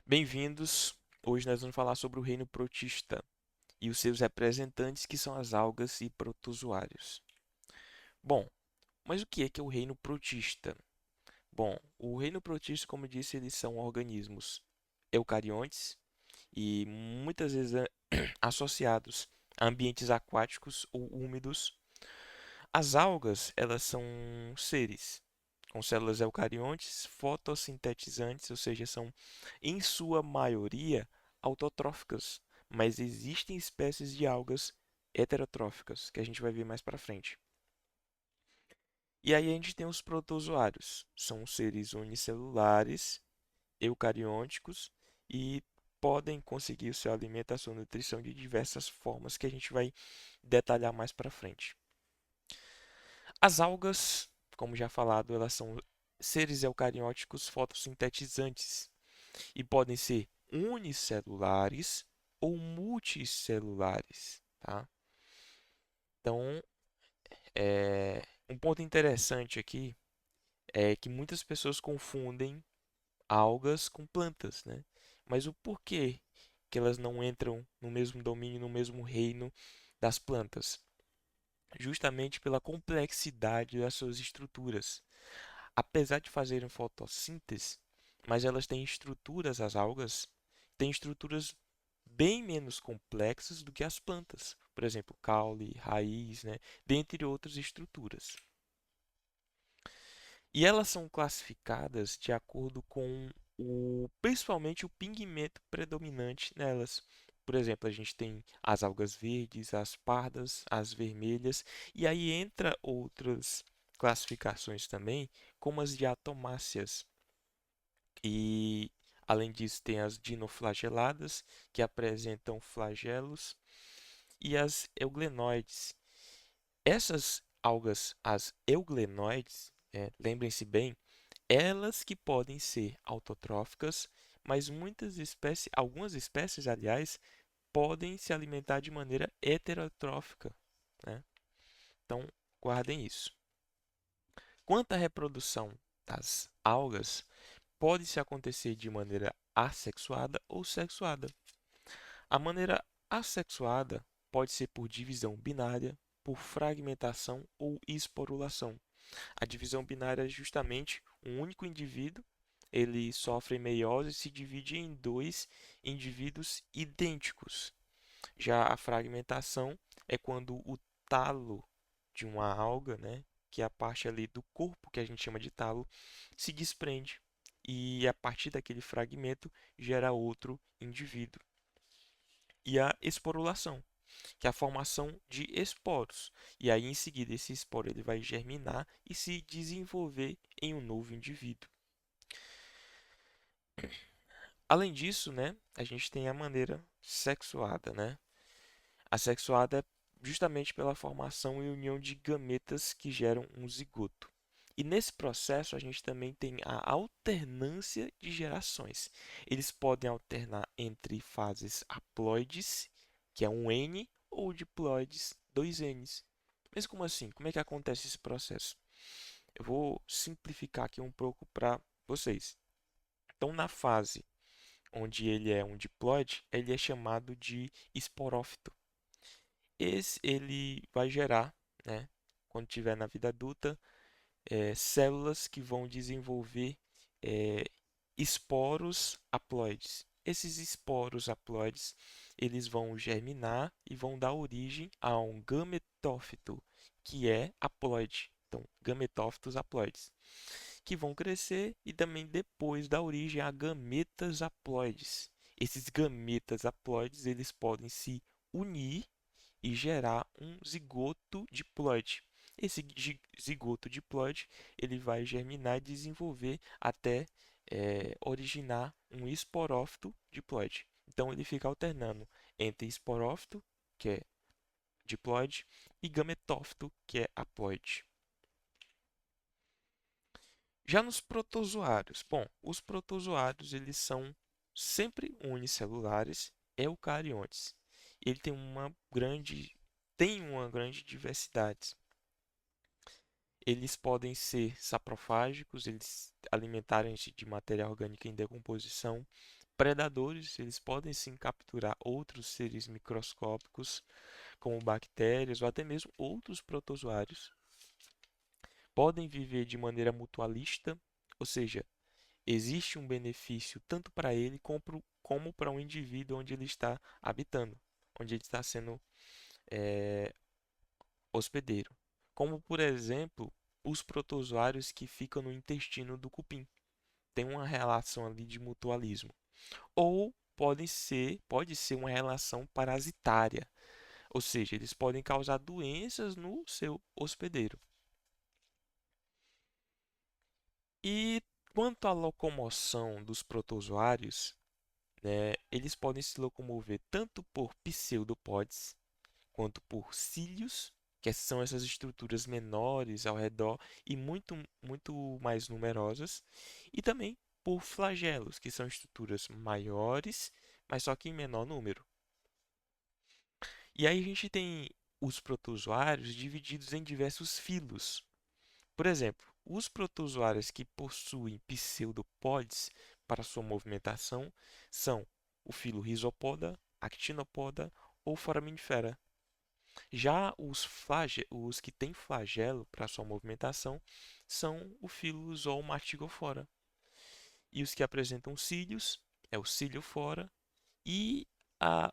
Bem-vindos! Hoje nós vamos falar sobre o reino protista e os seus representantes, que são as algas e protozoários. Bom, mas o que é o reino protista? Bom, o reino protista, como eu disse, eles são organismos eucariontes e muitas vezes associados a ambientes aquáticos ou úmidos. As algas, elas são seres com células eucariontes fotossintetizantes, ou seja, são em sua maioria autotróficas, mas existem espécies de algas heterotróficas, que a gente vai ver mais para frente. E aí a gente tem os protozoários, são seres unicelulares, eucariôticos e podem conseguir sua alimentação e nutrição de diversas formas que a gente vai detalhar mais para frente. As algas, como já falado, elas são seres eucarióticos fotossintetizantes e podem ser unicelulares ou multicelulares, tá? Então, um ponto interessante aqui é que muitas pessoas confundem algas com plantas, né? Mas o porquê que elas não entram no mesmo domínio, no mesmo reino das plantas? Justamente pela complexidade das suas estruturas. Apesar de fazerem fotossíntese, mas elas têm estruturas, as algas, têm estruturas bem menos complexas do que as plantas. Por exemplo, caule, raiz, né? Dentre outras estruturas. E elas são classificadas de acordo com principalmente o pigmento predominante nelas. Por exemplo, a gente tem as algas verdes, as pardas, as vermelhas, e aí entra outras classificações também, como as diatomáceas. E além disso, tem as dinoflageladas, que apresentam flagelos, e as euglenoides. Essas algas, as euglenoides, lembrem-se bem, elas que podem ser autotróficas, mas algumas espécies, aliás, podem se alimentar de maneira heterotrófica, né? Então, guardem isso. Quanto à reprodução das algas, pode-se acontecer de maneira assexuada ou sexuada. A maneira assexuada pode ser por divisão binária, por fragmentação ou esporulação. A divisão binária é justamente um único indivíduo, ele sofre meiose e se divide em dois indivíduos idênticos. Já a fragmentação é quando o talo de uma alga, né, que é a parte ali do corpo que a gente chama de talo, se desprende e a partir daquele fragmento gera outro indivíduo. E a esporulação, que é a formação de esporos. E aí, em seguida, esse esporo ele vai germinar e se desenvolver em um novo indivíduo. Além disso, né, a gente tem a maneira sexuada, né? A sexuada é justamente pela formação e união de gametas que geram um zigoto. E nesse processo a gente também tem a alternância de gerações. Eles podem alternar entre fases haploides, que é um N, ou diploides, dois Ns. Mas como assim? Como é que acontece esse processo? Eu vou simplificar aqui um pouco para vocês. Então, na fase onde ele é um diploide, ele é chamado de esporófito. Ele vai gerar, né, quando estiver na vida adulta, células que vão desenvolver eh, esporos haploides. Esses esporos haploides, eles vão germinar e vão dar origem a um gametófito, que é haploide. Então, gametófitos haploides, que vão crescer e também depois dar origem a gametas haploides. Esses gametas haploides, eles podem se unir e gerar um zigoto diploide. Esse zigoto diploide ele vai germinar e desenvolver até originar um esporófito diploide. Então ele fica alternando entre esporófito, que é diploide, e gametófito, que é haploide. Já nos protozoários, bom, os protozoários eles são sempre unicelulares, eucariontes. Ele tem uma grande diversidade. Eles podem ser saprofágicos, eles alimentarem-se de matéria orgânica em decomposição, predadores, eles podem sim capturar outros seres microscópicos, como bactérias ou até mesmo outros protozoários. Podem viver de maneira mutualista, ou seja, existe um benefício tanto para ele como para um indivíduo onde ele está habitando, onde ele está sendo eh, hospedeiro. Como, por exemplo, os protozoários que ficam no intestino do cupim. Tem uma relação ali de mutualismo. Ou pode ser uma relação parasitária, ou seja, eles podem causar doenças no seu hospedeiro. E quanto à locomoção dos protozoários, né, eles podem se locomover tanto por pseudopóds quanto por cílios, que são essas estruturas menores ao redor e muito mais numerosas, e também por flagelos, que são estruturas maiores, mas só que em menor número. E aí a gente tem os protozoários divididos em diversos filos. Por exemplo, os protozoários que possuem pseudopóds para sua movimentação são o filo Rhizopoda, Actinopoda ou Foraminifera. Já os que têm flagelo para sua movimentação são o filo Zoomatigofora. E os que apresentam cílios é o Ciliofora. E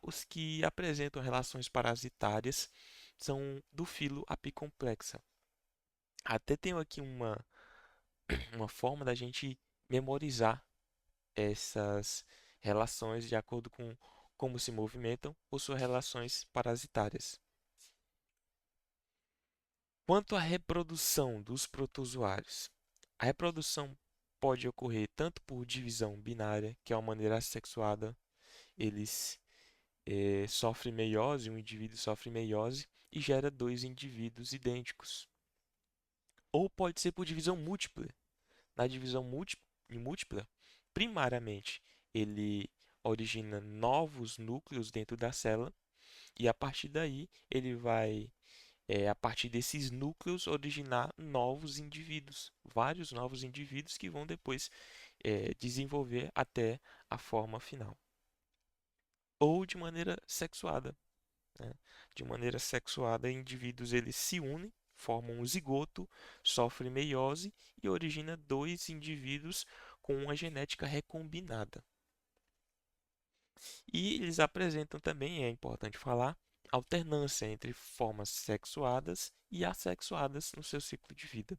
os que apresentam relações parasitárias são do filo Apicomplexa. Até tenho aqui uma forma da gente memorizar essas relações de acordo com como se movimentam ou suas relações parasitárias. Quanto à reprodução dos protozoários, a reprodução pode ocorrer tanto por divisão binária, que é uma maneira assexuada, eles sofrem meiose, um indivíduo sofre meiose e gera dois indivíduos idênticos. Ou pode ser por divisão múltipla. Na divisão múltipla, primariamente, ele origina novos núcleos dentro da célula e a partir daí ele vai, a partir desses núcleos, originar novos indivíduos, vários novos indivíduos que vão depois desenvolver até a forma final. Ou de maneira sexuada, né? De maneira sexuada, indivíduos eles se unem, formam um zigoto, sofrem meiose e origina dois indivíduos com uma genética recombinada. E eles apresentam também, é importante falar, alternância entre formas sexuadas e assexuadas no seu ciclo de vida.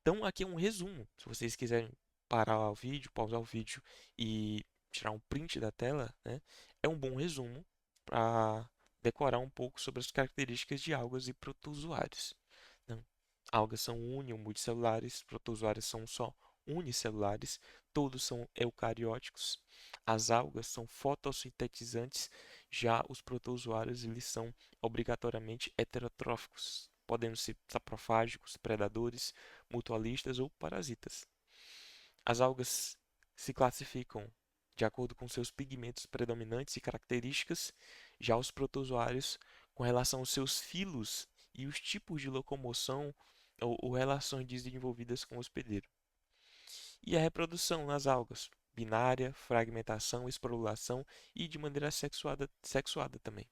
Então, aqui é um resumo. Se vocês quiserem parar o vídeo, pausar o vídeo e tirar um print da tela, né, é um bom resumo para decorar um pouco sobre as características de algas e protozoários. Então, algas são uni ou multicelulares, protozoários são só unicelulares, todos são eucarióticos. As algas são fotossintetizantes, já os protozoários eles são obrigatoriamente heterotróficos, podendo ser saprofágicos, predadores, mutualistas ou parasitas. As algas se classificam de acordo com seus pigmentos predominantes e características, já os protozoários com relação aos seus filos e os tipos de locomoção ou relações desenvolvidas com o hospedeiro. E a reprodução nas algas, binária, fragmentação, esporulação e de maneira sexuada também.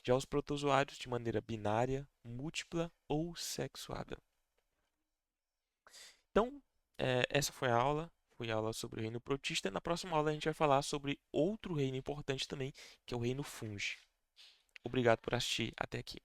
Já os protozoários de maneira binária, múltipla ou sexuada. Então, essa foi a aula. Foi a aula sobre o reino protista. Na próxima aula a gente vai falar sobre outro reino importante também, que é o reino fungi. Obrigado por assistir até aqui.